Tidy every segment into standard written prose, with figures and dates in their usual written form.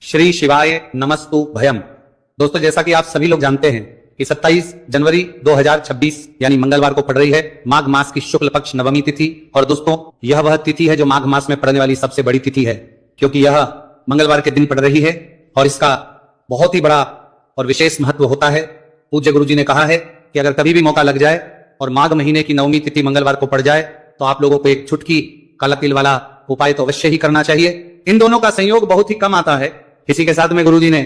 श्री शिवाय नमस्तु भयम। दोस्तों, जैसा कि आप सभी लोग जानते हैं कि 27 जनवरी 2026 यानी मंगलवार को पड़ रही है माघ मास की शुक्ल पक्ष नवमी तिथि। और दोस्तों, यह वह तिथि है जो माघ मास में पड़ने वाली सबसे बड़ी तिथि है, क्योंकि यह मंगलवार के दिन पड़ रही है और इसका बहुत ही बड़ा और विशेष महत्व होता है। पूज्य गुरु जी ने कहा है कि अगर कभी भी मौका लग जाए और माघ महीने की नवमी तिथि मंगलवार को पड़ जाए तो आप लोगों को एक छुटकी काला तिल वाला उपाय तो अवश्य ही करना चाहिए। इन दोनों का संयोग बहुत ही कम आता है। इसी के साथ में गुरु जी ने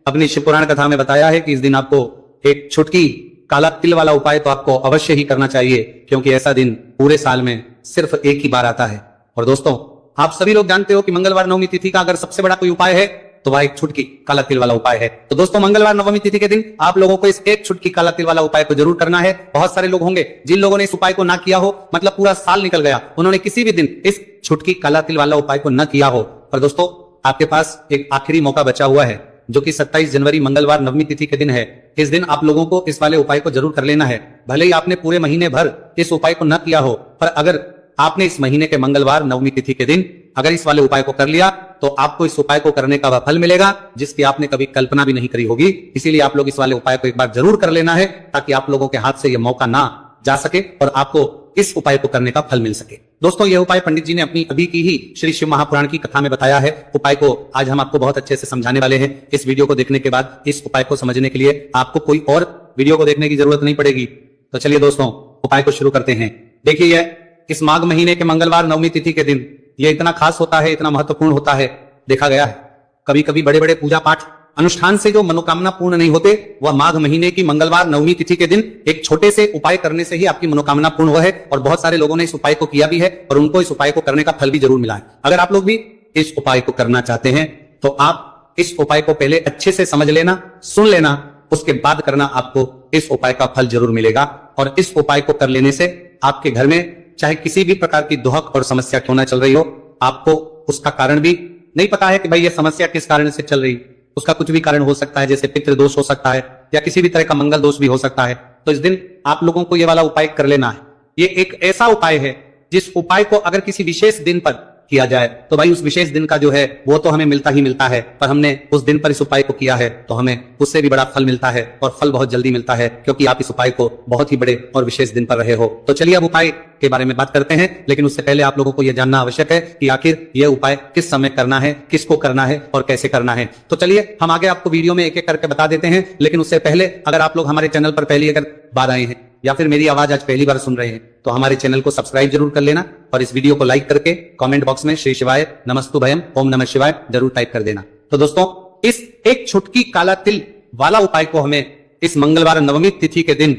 अपनी शिव पुराण कथा में बताया है कि इस दिन आपको एक छुटकी काला तिल वाला उपाय तो आपको अवश्य ही करना चाहिए, क्योंकि ऐसा दिन पूरे साल में सिर्फ एक ही बार आता है। और दोस्तों, आप सभी लोग जानते हो कि मंगलवार नवमी तिथि का अगर सबसे बड़ा कोई उपाय है तो वह एक छुटकी काला तिल वाला उपाय है। तो दोस्तों, मंगलवार नवमी तिथि के दिन आप लोगों को इस एक छुटकी काला तिल वाला उपाय को जरूर करना है। बहुत सारे लोग होंगे जिन लोगों ने इस उपाय को ना किया हो, मतलब पूरा साल निकल गया, उन्होंने किसी भी दिन इस छुटकी काला तिल वाला उपाय को न किया हो। पर दोस्तों, आपके पास एक आखिरी मौका बचा हुआ है, जो कि 27 जनवरी मंगलवार नवमी तिथि के दिन है। इस दिन आप लोगों को इस वाले उपाय को जरूर कर लेना है। भले ही आपने पूरे महीने भर इस उपाय को न किया हो, पर अगर आपने इस महीने के मंगलवार नवमी तिथि के दिन अगर इस वाले उपाय को कर लिया तो आपको इस उपाय को करने का वह फल मिलेगा जिसकी आपने कभी कल्पना भी नहीं करी होगी। इसीलिए आप लोग इस वाले उपाय को एक बार जरूर कर लेना है, ताकि आप लोगों के हाथ से यह मौका ना जा सके और आपको इस उपाय को करने का फल मिल सके। दोस्तों, यह उपाय पंडित जी ने अपनी अभी की ही श्री शिव महापुराण की कथा में बताया है। उपाय को आज हम आपको बहुत अच्छे से समझाने वाले हैं। इस वीडियो को देखने के बाद इस उपाय को समझने के लिए आपको कोई और वीडियो को देखने की जरूरत नहीं पड़ेगी। तो चलिए दोस्तों, उपाय को शुरू करते हैं। देखिए, इस माघ महीने के मंगलवार नवमी तिथि के दिन यह इतना खास होता है, इतना महत्वपूर्ण होता है। देखा गया है कभी कभी बड़े बड़े पूजा पाठ अनुष्ठान से जो मनोकामना पूर्ण नहीं होते, वह माघ महीने की मंगलवार नवमी तिथि के दिन एक छोटे से उपाय करने से ही आपकी मनोकामना पूर्ण हुआ है। और बहुत सारे लोगों ने इस उपाय को किया भी है और उनको इस उपाय को करने का फल भी जरूर मिला है। अगर आप लोग भी इस उपाय को करना चाहते हैं तो आप इस उपाय को पहले अच्छे से समझ लेना, सुन लेना, उसके बाद करना। आपको इस उपाय का फल जरूर मिलेगा। और इस उपाय को कर लेने से आपके घर में चाहे किसी भी प्रकार की दुहक और समस्या क्यों ना चल रही हो, आपको उसका कारण भी नहीं पता है कि भाई ये समस्या किस कारण से चल रही। उसका कुछ भी कारण हो सकता है, जैसे पितृ दोष हो सकता है या किसी भी तरह का मंगल दोष भी हो सकता है। तो इस दिन आप लोगों को ये वाला उपाय कर लेना है। ये एक ऐसा उपाय है जिस उपाय को अगर किसी विशेष दिन पर किया जाए तो भाई उस विशेष दिन का जो है वो तो हमें मिलता ही मिलता है, पर हमने उस दिन पर इस उपाय को किया है तो हमें उससे भी बड़ा फल मिलता है। और फल बहुत जल्दी मिलता है, क्योंकि आप इस उपाय को बहुत ही बड़े और विशेष दिन पर रहे हो। तो चलिए अब उपाय के बारे में बात करते हैं, लेकिन उससे पहले आप लोगों को यह जानना आवश्यक है कि आखिर यह उपाय किस समय करना है, किसको करना है और कैसे करना है। तो चलिए हम आगे आपको वीडियो में एक एक करके बता देते हैं। लेकिन उससे पहले अगर आप लोग हमारे चैनल पर पहली अगर बार आए हैं या फिर मेरी आवाज आज पहली बार सुन रहे हैं तो हमारे चैनल को सब्सक्राइब जरूर कर लेना और इस वीडियो को लाइक करके कमेंट बॉक्स में श्री शिवाय नमस्तु भयम ओम नमः शिवाय जरूर टाइप कर देना। तो दोस्तों, इस एक छुटकी काला तिल वाला उपाय को हमें इस मंगलवार नवमी तिथि के दिन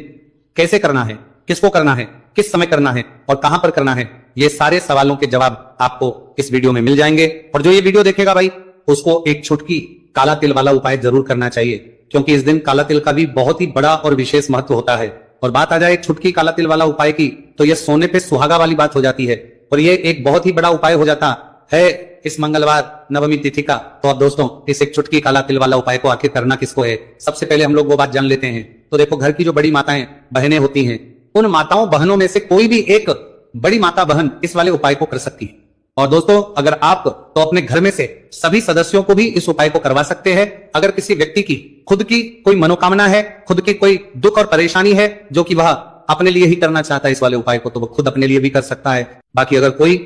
कैसे करना है, किसको करना है, किस समय करना है और कहां पर करना है, ये सारे सवालों के जवाब आपको इस वीडियो में मिल जाएंगे। और जो ये वीडियो देखेगा भाई, उसको एक छुटकी काला तिल वाला उपाय जरूर करना चाहिए, क्योंकि इस दिन काला तिल का भी बहुत ही बड़ा और विशेष महत्व होता है। और बात आ जाए एक छुटकी काला तिल वाला उपाय की, तो यह सोने पे सुहागा वाली बात हो जाती है और यह एक बहुत ही बड़ा उपाय हो जाता है इस मंगलवार नवमी तिथि का। तो अब दोस्तों, इस एक छुटकी काला तिल वाला उपाय को आखिर करना किसको है, सबसे पहले हम लोग वो बात जान लेते हैं। तो देखो, घर की जो बड़ी माताएं बहनें होती हैं, उन माताओं बहनों में से कोई भी एक बड़ी माता बहन इस वाले उपाय को कर सकती है। और दोस्तों, अगर आप तो अपने घर में से सभी सदस्यों को भी इस उपाय को करवा सकते हैं। अगर किसी व्यक्ति की खुद की कोई मनोकामना है, खुद की कोई दुख और परेशानी है जो कि वह अपने लिए ही करना चाहता है इस वाले उपाय को, तो वह खुद अपने लिए भी कर सकता है। बाकी अगर कोई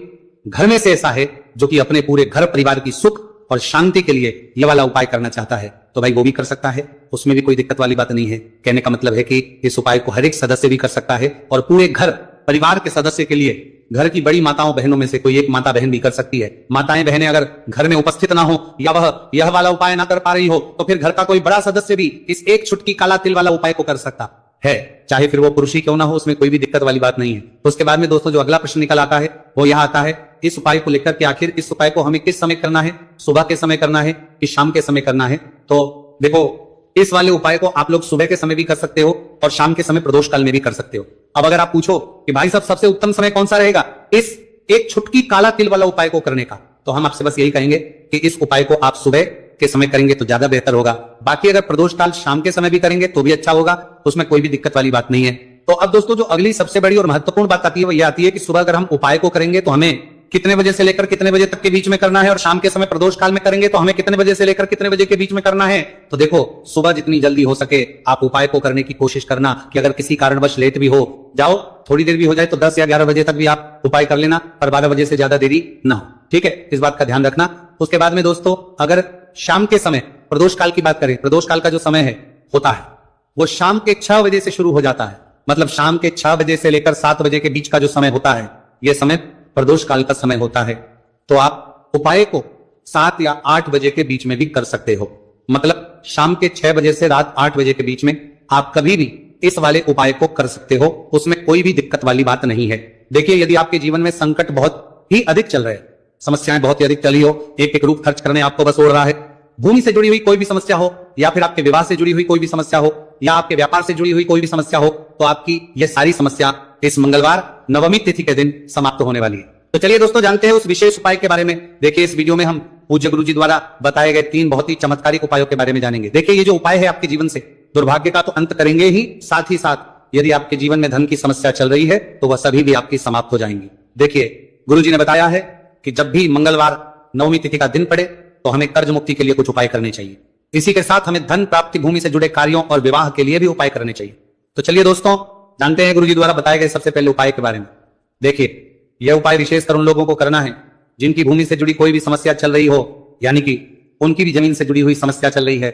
घर में से ऐसा है जो कि अपने पूरे घर परिवार की सुख और शांति के लिए यह वाला उपाय करना चाहता है, तो भाई वो भी कर सकता है। उसमें भी कोई दिक्कत वाली बात नहीं है। कहने का मतलब है कि इस उपाय को हर एक सदस्य भी कर सकता है और पूरे घर परिवार के सदस्य के लिए घर की बड़ी माताओं बहनों में से कोई एक माता बहन भी कर सकती है। माताएं बहनें अगर घर में उपस्थित ना हो या वह यह वाला उपाय ना कर पा रही हो, तो फिर घर का कोई बड़ा सदस्य भी इस एक छुटकी काला तिल वाला उपाय को कर सकता है, चाहे फिर वो पुरुष ही क्यों ना हो। उसमें कोई भी दिक्कत वाली बात नहीं है। तो उसके बाद में दोस्तों, जो अगला प्रश्न निकल आता है वो यह आता है इस उपाय को लेकर के आखिर इस उपाय को हमें किस समय करना है, सुबह के समय करना है कि शाम के समय करना है। तो देखो, इस वाले उपाय को आप लोग सुबह के समय भी कर सकते हो और शाम के समय प्रदोष काल में भी कर सकते हो। अब अगर आप पूछो कि भाई साहब सबसे उत्तम समय कौन सा रहेगा इस एक छुटकी काला तिल वाला उपाय को करने का, तो हम आपसे बस यही कहेंगे कि इस उपाय को आप सुबह के समय करेंगे तो ज्यादा बेहतर होगा। बाकी अगर प्रदोष काल शाम के समय भी करेंगे तो भी अच्छा होगा, उसमें कोई भी दिक्कत वाली बात नहीं है। तो अब दोस्तों, जो अगली सबसे बड़ी और महत्वपूर्ण बात आती है वो ये आती है कि सुबह अगर हम उपाय को करेंगे तो हमें कितने बजे से लेकर कितने बजे तक के बीच में करना है, और शाम के समय प्रदोष काल में करेंगे तो हमें कितने बजे से लेकर कितने बजे के बीच में करना है। तो देखो, सुबह जितनी जल्दी हो सके आप उपाय को करने की कोशिश करना, कि अगर किसी कारणवश लेट भी हो जाओ, थोड़ी देर भी हो जाए तो 10 या 11 बजे तक भी आप उपाय कर लेना, पर 12 बजे से ज्यादा देरी ना हो। ठीक है, इस बात का ध्यान रखना। उसके बाद में दोस्तों, अगर शाम के समय प्रदोष काल की बात करें, प्रदोष काल का जो समय है होता है वो शाम के 6 बजे से शुरू हो जाता है। मतलब शाम के 6 बजे से लेकर 7 बजे के बीच का जो समय होता है, यह समय प्रदोष काल का समय होता है। तो आप उपाय को 7 या 8 बजे के बीच में भी कर सकते हो। मतलब शाम के 6 बजे से रात 8 बजे के बीच में आप कभी भी इस वाले उपाय को कर सकते हो, उसमें कोई भी दिक्कत वाली बात नहीं है। देखिए, यदि आपके जीवन में संकट बहुत ही अधिक चल रहे हैं, समस्याएं बहुत ही अधिक चली हो, एक एक रूप खर्च करने आपको बस ओढ़ रहा है, भूमि से जुड़ी हुई कोई भी समस्या हो, या फिर आपके विवाह से जुड़ी हुई कोई भी समस्या हो, या आपके व्यापार से जुड़ी हुई कोई भी समस्या हो, तो आपकी यह सारी समस्या इस मंगलवार नवमी तिथि के दिन समाप्त होने वाली है। तो चलिए दोस्तों, जानते हैं उस विशेष उपाय के बारे में। देखिए, इस वीडियो में हम पूज्य गुरु जी द्वारा बताए गए 3 बहुत ही चमत्कारिक उपायों के बारे में जानेंगे। देखिए, ये जो उपाय है आपके जीवन से दुर्भाग्य का तो अंत करेंगे ही साथ यदि आपके जीवन में धन की समस्या चल रही है तो वह सभी भी आपकी समाप्त हो जाएंगी। देखिए, गुरु जी ने बताया है कि जब भी मंगलवार नवमी तिथि का दिन पड़े तो हमें कर्ज मुक्ति के लिए कुछ उपाय करने चाहिए। इसी के साथ हमें धन प्राप्ति, भूमि से जुड़े कार्यों और विवाह के लिए भी उपाय करने चाहिए। तो चलिए दोस्तों, जानते हैं गुरु जी द्वारा बताए गए सबसे पहले उपाय के बारे में। देखिए, यह उपाय विशेषकर उन लोगों को करना है जिनकी भूमि से जुड़ी कोई भी समस्या चल रही हो, यानी कि उनकी भी जमीन से जुड़ी हुई समस्या चल रही है,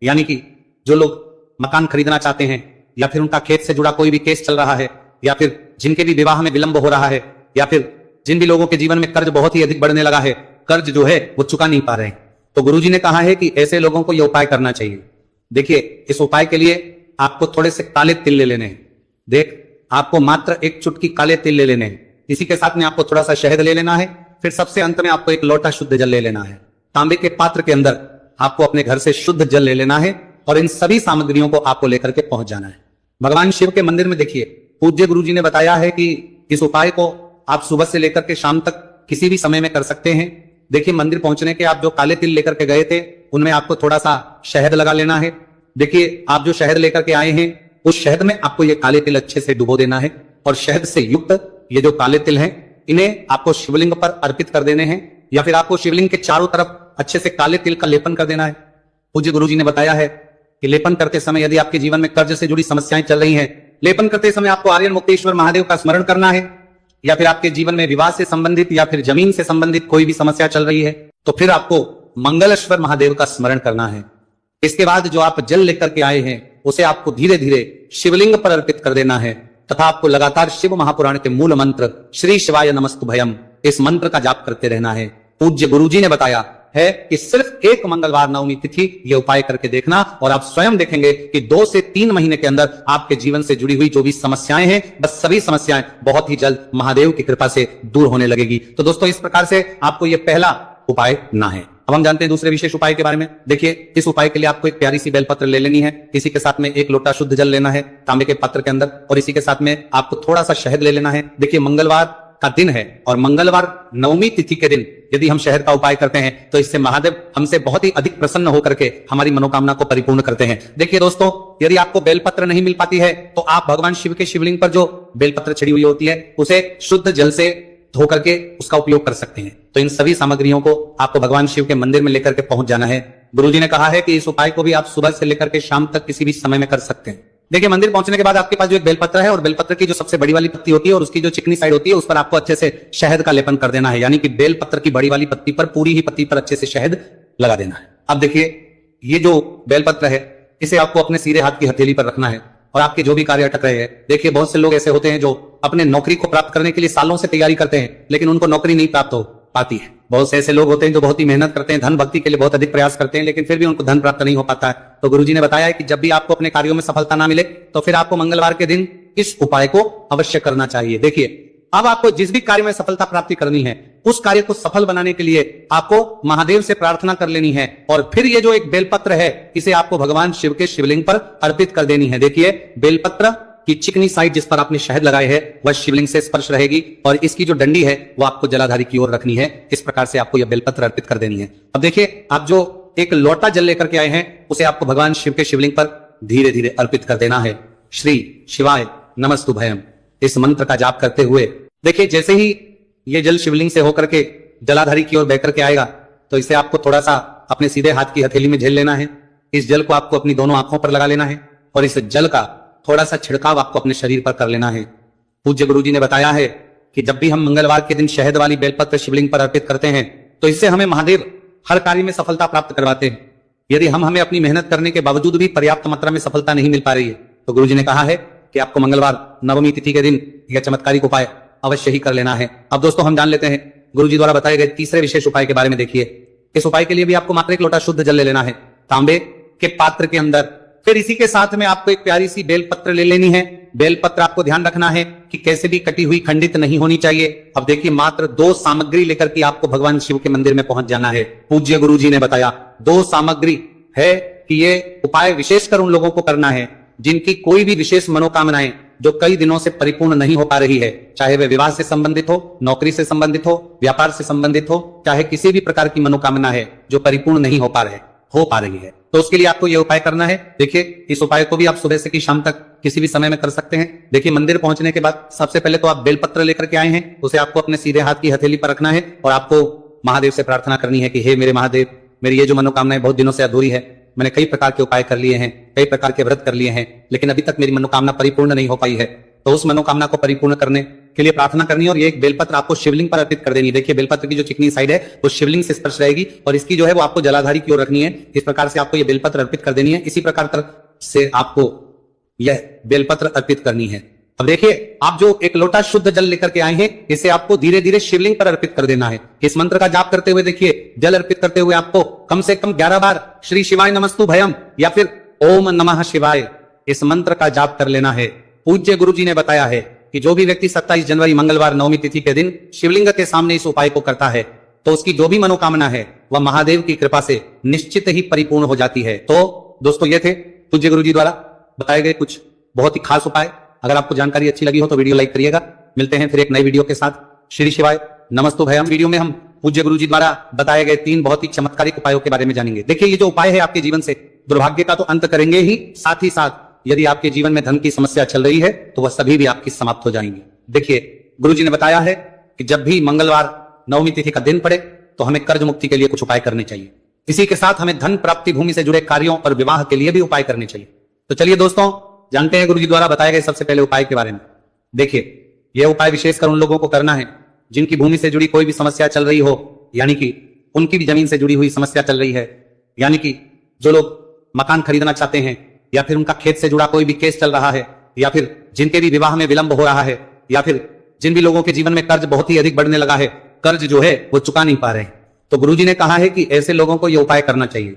यानी कि जो लोग मकान खरीदना चाहते हैं, या फिर उनका खेत से जुड़ा कोई भी केस चल रहा है, या फिर जिनके भी विवाह में विलंब हो रहा है, या फिर जिन भी लोगों के जीवन में कर्ज बहुत ही अधिक बढ़ने लगा है, कर्ज जो है वो चुका नहीं पा रहे हैं। तो गुरुजी ने कहा है कि ऐसे लोगों को यह उपाय करना चाहिए। देखिए, इस उपाय के लिए आपको थोड़े से काले तिल ले लेने हैं। देख, आपको मात्र एक चुटकी काले तिल ले लेने हैं। इसी के साथ में आपको थोड़ा सा शहद ले लेना है। फिर सबसे अंत में आपको एक लोटा शुद्ध जल ले लेना है। तांबे के पात्र के अंदर आपको अपने घर से शुद्ध जल ले लेना है, और इन सभी सामग्रियों को आपको लेकर के पहुंच जाना है भगवान शिव के मंदिर में। देखिए, पूज्य गुरु जी ने बताया है कि इस उपाय को आप सुबह से लेकर के शाम तक किसी भी समय में कर सकते हैं। देखिए, मंदिर पहुंचने के आप जो काले तिल लेकर के गए थे उनमें आपको थोड़ा सा शहद लगा लेना है। देखिए, आप जो शहद लेकर के आए हैं उस शहद में आपको ये काले तिल अच्छे से डुबो देना है, और शहद से युक्त ये जो काले तिल हैं इन्हें आपको शिवलिंग पर अर्पित कर देने हैं, या फिर आपको शिवलिंग के चारों तरफ अच्छे से काले तिल का लेपन कर देना है। पूज्य गुरु जी ने बताया है कि लेपन करते समय यदि आपके जीवन में कर्ज से जुड़ी समस्याएं चल रही हैं, लेपन करते समय आपको आर्यन मुक्तेश्वर महादेव का स्मरण करना है, या फिर आपके जीवन में विवाह से संबंधित या फिर जमीन से संबंधित कोई भी समस्या चल रही है तो फिर आपको मंगलेश्वर महादेव का स्मरण करना है। इसके बाद जो आप जल लेकर के आए हैं उसे आपको धीरे धीरे शिवलिंग पर अर्पित कर देना है, तथा आपको लगातार शिव महापुराण के मूल मंत्र श्री शिवाय नमस्तुभयम इस मंत्र का जाप करते रहना है। पूज्य गुरुजी ने बताया है कि सिर्फ एक मंगलवार नवमी तिथि ये उपाय करके देखना, और आप स्वयं देखेंगे कि 2 से 3 महीने के अंदर आपके जीवन से जुड़ी हुई जो भी समस्याएं हैं, बस सभी समस्याएं बहुत ही जल्द महादेव की कृपा से दूर होने लगेगी। तो दोस्तों, इस प्रकार से आपको यह पहला उपाय ना है। अब हम जानते हैं दूसरे विशेष उपाय के बारे में। देखिए, इस उपाय के लिए आपको एक प्यारी सी बेलपत्र ले लेनी है। इसी के साथ में एक लोटा शुद्ध जल लेना है तांबे के पात्र के अंदर, और इसी के साथ में आपको थोड़ा सा शहद ले लेना है। देखिए, मंगलवार का दिन है, और मंगलवार नवमी तिथि के दिन यदि हम शहद का उपाय करते हैं तो इससे महादेव हमसे बहुत ही अधिक प्रसन्न होकर के हमारी मनोकामना को परिपूर्ण करते हैं। देखिए दोस्तों, यदि आपको बेलपत्र नहीं मिल पाती है तो आप भगवान शिव के शिवलिंग पर जो बेलपत्र चढ़ी हुई होती है उसे शुद्ध जल से धो करके उसका उपयोग कर सकते हैं। तो इन सभी सामग्रियों को आपको भगवान शिव के मंदिर में लेकर के पहुंच जाना है। गुरुजी ने कहा है कि इस उपाय को भी आप सुबह से लेकर के शाम तक किसी भी समय में कर सकते हैं। देखिए, मंदिर पहुंचने के बाद आपके पास जो एक बेलपत्र है, और बेलपत्र की जो सबसे बड़ी वाली पत्ती होती है और उसकी जो चिकनी साइड होती है उस पर आपको अच्छे से शहद का लेपन कर देना है, यानी कि बेलपत्र की बड़ी वाली पत्ती पर, पूरी ही पत्ती पर अच्छे से शहद लगा देना है। अब देखिए, ये जो बेलपत्र है इसे आपको अपने सीधे हाथ की हथेली पर रखना है, और आपके जो भी कार्य अटक रहे हैं, देखिए बहुत से लोग ऐसे होते हैं जो अपने नौकरी को प्राप्त करने के लिए सालों से तैयारी करते हैं लेकिन उनको नौकरी नहीं प्राप्त हो पाती है। बहुत से ऐसे लोग होते हैं जो बहुत ही मेहनत करते हैं, धन भक्ति के लिए बहुत अधिक प्रयास करते हैं, लेकिन फिर भी उनको धन प्राप्त नहीं हो पाता है। तो गुरुजी ने बताया है कि जब भी आपको अपने कार्यों में सफलता ना मिले तो फिर आपको मंगलवार के दिन इस उपाय को अवश्य करना चाहिए। देखिए, अब आपको जिस भी कार्य में सफलता प्राप्ति करनी है उस कार्य को सफल बनाने के लिए आपको महादेव से प्रार्थना कर लेनी है, और फिर ये जो एक बेलपत्र है इसे आपको भगवान शिव के शिवलिंग पर अर्पित कर देनी है। देखिए, बेलपत्र की चिकनी साइड जिस पर आपने शहद लगाए है वह शिवलिंग से स्पर्श रहेगी, और इसकी जो डंडी है वो आपको जलाधारी की ओर रखनी है। इस प्रकार से आपको यह बेलपत्र अर्पित कर देनी है। अब देखिए, आप जो एक लोटा जल लेकर के आए हैं उसे आपको भगवान शिव के शिवलिंग पर धीरे धीरे अर्पित कर देना है। श्री शिवाय नमस्तुभयम इस मंत्र का जाप करते हुए देखिए, जैसे ही ये जल शिवलिंग से होकर के जलाधारी की ओर बह करके आएगा, तो इसे आपको थोड़ा सा अपने सीधे हाथ की हथेली में झेल लेना है। इस जल को आपको अपनी दोनों आंखों पर लगा लेना है और इस जल का थोड़ा सा छिड़काव आपको अपने शरीर पर कर लेना है। पूज्य गुरुजी ने बताया है कि जब भी हम मंगलवार के दिन शहद वाली बेलपत्र शिवलिंग पर अर्पित करते हैं तो इससे हमें महादेव हर कार्य में सफलता प्राप्त करवाते हैं। यदि हमें अपनी मेहनत करने के बावजूद भी पर्याप्त मात्रा में सफलता नहीं मिल पा रही है तो गुरुजी ने कहा है कि आपको मंगलवार नवमी तिथि के दिन यह चमत्कारिक उपाय अवश्य ही कर लेना है। अब दोस्तों हम जान लेते हैं गुरुजी द्वारा बताए गए तीसरे विशेष उपाय के बारे में। देखिए, इस उपाय के लिए भी आपको मात्र एक लोटा शुद्ध जल ले लेना है तांबे के पात्र के अंदर। फिर इसी के साथ में आपको एक प्यारी सी बेलपत्र ले लेनी है। बेलपत्र आपको ध्यान रखना है कि कैसे भी कटी हुई खंडित नहीं होनी चाहिए। अब देखिए, मात्र 2 सामग्री लेकर के आपको भगवान शिव के मंदिर में पहुंच जाना है। पूज्य गुरुजी ने बताया 2 सामग्री है कि ये उपाय विशेषकर उन लोगों को करना है जिनकी कोई भी विशेष मनोकामनाएं जो कई दिनों से परिपूर्ण नहीं हो पा रही है, चाहे वे विवाह से संबंधित हो, नौकरी से संबंधित हो, व्यापार से संबंधित हो, चाहे किसी भी प्रकार की मनोकामना है जो परिपूर्ण नहीं हो पा रही है, तो उसके लिए आपको यह उपाय करना है। देखिए, इस उपाय को भी आप सुबह से की शाम तक किसी भी समय में कर सकते हैं। देखिए, मंदिर पहुंचने के बाद सबसे पहले तो आप बेलपत्र लेकर के आए हैं, उसे आपको अपने सीधे हाथ की हथेली पर रखना है और आपको महादेव से प्रार्थना करनी है कि हे मेरे महादेव, मेरी ये जो मनोकामनाएं बहुत दिनों से अधूरी है, मैंने कई प्रकार के उपाय कर लिए हैं, कई प्रकार के व्रत कर लिए हैं, लेकिन अभी तक मेरी मनोकामना परिपूर्ण नहीं हो पाई है, तो उस मनोकामना को परिपूर्ण करने के लिए प्रार्थना करनी है और ये एक बेलपत्र आपको शिवलिंग पर अर्पित कर देनी है। देखिए, बेलपत्र की जो चिकनी साइड है वो शिवलिंग से स्पर्श रहेगी और इसकी जो है वो आपको जलाधारी की ओर रखनी है। इस प्रकार से आपको ये बेलपत्र अर्पित कर देनी है। इसी प्रकार से आपको यह बेलपत्र अर्पित करनी है। अब देखिए, आप जो एक लोटा शुद्ध जल लेकर के आए हैं, इसे आपको धीरे धीरे शिवलिंग पर अर्पित कर देना है। इस मंत्र का जाप करते हुए देखिए, जल अर्पित करते हुए आपको कम से कम 11 बार श्री शिवाय नमस्तु भयम या फिर ओम नमः शिवाय इस मंत्र का जाप कर लेना है। पूज्य गुरुजी ने बताया है कि जो भी व्यक्ति 27 जनवरी मंगलवार नवमी तिथि के दिन शिवलिंग के सामने इस उपाय को करता है तो उसकी जो भी मनोकामना है वह महादेव की कृपा से निश्चित ही परिपूर्ण हो जाती है। तो दोस्तों, ये थे पूज्य गुरुजी द्वारा बताए गए कुछ बहुत ही खास उपाय। अगर आपको जानकारी अच्छी लगी हो तो वीडियो लाइक करिएगा। मिलते हैं फिर एक नई वीडियो के साथ। श्री शिवाय नमस्तु भयम वीडियो में हम पूज्य गुरुजी द्वारा बताए गए 3 बहुत ही चमत्कारिक उपायों के बारे में जानेंगे। देखिए, ये जो उपाय है आपके जीवन से दुर्भाग्य का तो अंत करेंगे ही, साथ ही साथ यदि आपके जीवन में धन की समस्या चल रही है तो वह सभी भी आपकी समाप्त हो जाएंगे। देखिए, गुरुजी ने बताया है कि जब भी मंगलवार नवमी तिथि का दिन पड़े तो हमें कर्ज मुक्ति के लिए कुछ उपाय करने चाहिए। इसी के साथ हमें धन प्राप्ति भूमि से जुड़े कार्यों और विवाह के लिए भी उपाय करने चाहिए। तो चलिए दोस्तों, जानते हैं गुरुजी द्वारा बताए गए सबसे पहले उपाय के बारे में। देखिए, यह उपाय विशेषकर उन लोगों को करना है जिनकी भूमि से जुड़ी कोई भी समस्या चल रही हो, यानी कि उनकी भी जमीन से जुड़ी हुई समस्या चल रही है, यानी कि जो लोग मकान खरीदना चाहते हैं या फिर उनका खेत से जुड़ा कोई भी केस चल रहा है, या फिर जिनके भी विवाह में विलंब हो रहा है, या फिर जिन भी लोगों के जीवन में कर्ज बहुत ही अधिक बढ़ने लगा है, कर्ज जो है वो चुका नहीं पा रहे हैं, तो गुरुजी ने कहा है कि ऐसे लोगों को यह उपाय करना चाहिए।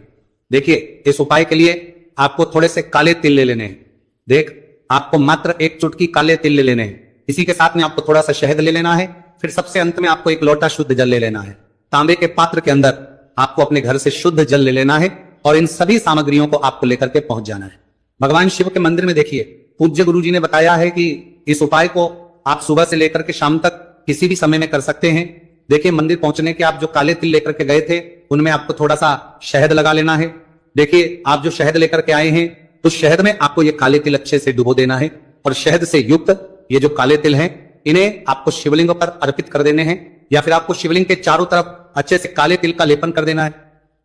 देखिए, इस उपाय के लिए आपको थोड़े से काले तिल ले लेने हैं। देख, आपको मात्र 1 चुटकी काले तिल ले लेने हैं। इसी के साथ में आपको थोड़ा सा शहद ले लेना है। फिर सबसे अंत में आपको एक लोटा शुद्ध जल ले लेना है। तांबे के पात्र के अंदर आपको अपने घर से शुद्ध जल ले लेना है और इन सभी सामग्रियों को आपको लेकर के पहुंच जाना है भगवान शिव के मंदिर में। देखिए, पूज्य गुरुजी ने बताया है कि इस उपाय को आप सुबह से लेकर के शाम तक किसी भी समय में कर सकते हैं। देखिए, मंदिर पहुंचने के आप जो काले तिल लेकर के गए थे उनमें आपको थोड़ा सा शहद लगा लेना है। देखिए, आप जो शहद लेकर के आए हैं उस शहद में आपको ये काले तिल अच्छे से डुबो देना है और शहद से युक्त ये जो काले तिल हैं इन्हें आपको शिवलिंग पर अर्पित कर देने हैं, या फिर आपको शिवलिंग के चारों तरफ अच्छे से काले तिल का लेपन कर देना है।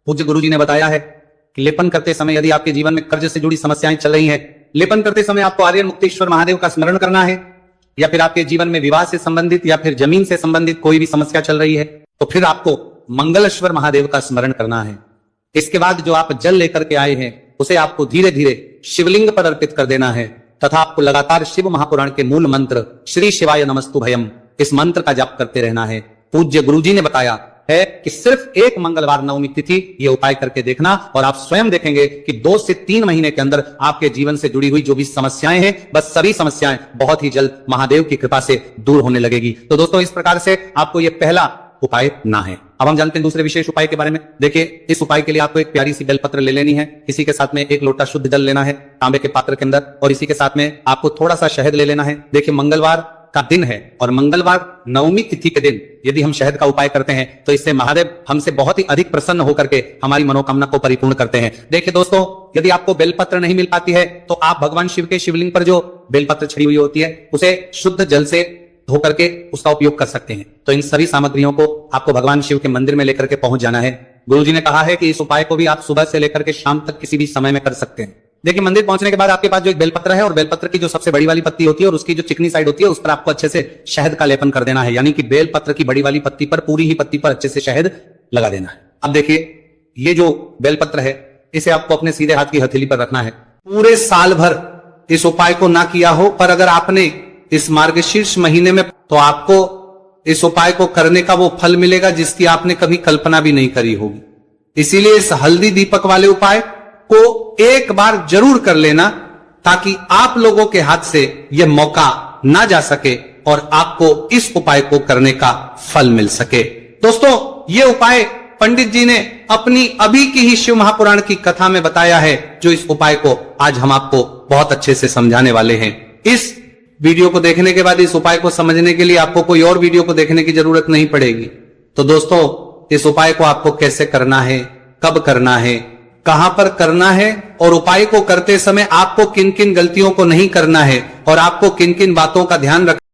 पूज्य गुरुजी ने बताया है कि लेपन करते समय यदि आपके जीवन में कर्ज से जुड़ी समस्याएं चल रही हैं, लेपन करते समय आपको आर्यन मुक्तेश्वर महादेव का स्मरण करना है, या फिर आपके जीवन में विवाह से संबंधित या फिर जमीन से संबंधित कोई भी समस्या चल रही है तो फिर आपको मंगलेश्वर महादेव का स्मरण करना है। इसके बाद जो आप जल लेकर के आए हैं उसे आपको धीरे धीरे शिवलिंग पर अर्पित कर देना है तथा आपको लगातार शिव महापुराण के मूल मंत्र श्री शिवाय नमस्तु भयम इस मंत्र का जाप करते रहना है। पूज्य गुरुजी ने बताया है कि सिर्फ एक मंगलवार नवमी तिथि ये उपाय करके देखना और आप स्वयं देखेंगे कि 2 से 3 महीने के अंदर आपके जीवन से जुड़ी हुई जो भी समस्याएं हैं बस सभी समस्याएं बहुत ही जल्द महादेव की कृपा से दूर होने लगेगी। तो दोस्तों, इस प्रकार से आपको ये पहला उपाय ना है। अब हम जानते हैं दूसरे विशेष उपाय के बारे में। देखिए, इस उपाय के लिए आपको एक प्यारी सी बेलपत्र ले लेनी है। इसी के साथ में एक लोटा शुद्ध जल लेना है तांबे के पात्र के अंदर, और इसी के साथ में आपको थोड़ा सा शहद ले लेना है। देखिए, मंगलवार का दिन है और मंगलवार नवमी तिथि के दिन यदि हम शहद का उपाय करते हैं तो इससे महादेव हमसे बहुत ही अधिक प्रसन्न होकर के हमारी मनोकामना को परिपूर्ण करते हैं। देखिए दोस्तों, यदि आपको बेलपत्र नहीं मिल पाती है तो आप भगवान शिव के शिवलिंग पर जो बेलपत्र छड़ी हुई होती है उसे शुद्ध जल से धो करके उसका उपयोग कर सकते हैं। तो इन सभी सामग्रियों को आपको भगवान शिव के मंदिर में लेकर के पहुंच जाना है। गुरुजी ने कहा है कि इस उपाय को भी आप सुबह से लेकर के शाम तक किसी भी समय में कर सकते हैं। देखिए, मंदिर पहुंचने के बाद आपके पास जो एक बेलपत्र है और बेलपत्र की जो सबसे बड़ी वाली पत्ती होती है और उसकी जो चिकनी साइड होती है उस पर आपको अच्छे से शहद का लेपन कर देना है, यानी कि बेलपत्र की बड़ी वाली पत्ती पर, पूरी ही पत्ती पर अच्छे से शहद लगा देना है। अब देखिए, ये जो बेलपत्र है इसे आपको अपने सीधे हाथ की हथेली पर रखना है। पूरे साल भर इस उपाय को ना किया हो, पर अगर आपने इस मार्गशीर्ष महीने में, तो आपको इस उपाय को करने का वो फल मिलेगा जिसकी आपने कभी कल्पना भी नहीं करी होगी। इसीलिए इस हल्दी दीपक वाले उपाय को एक बार जरूर कर लेना, ताकि आप लोगों के हाथ से यह मौका ना जा सके और आपको इस उपाय को करने का फल मिल सके। दोस्तों, ये उपाय पंडित जी ने अपनी अभी की ही शिव महापुराण की कथा में बताया है, जो इस उपाय को आज हम आपको बहुत अच्छे से समझाने वाले हैं। इस वीडियो को देखने के बाद इस उपाय को समझने के लिए आपको कोई और वीडियो को देखने की जरूरत नहीं पड़ेगी। तो दोस्तों, इस उपाय को आपको कैसे करना है, कब करना है, कहां पर करना है और उपाय को करते समय आपको किन किन गलतियों को नहीं करना है और आपको किन किन बातों का ध्यान रखना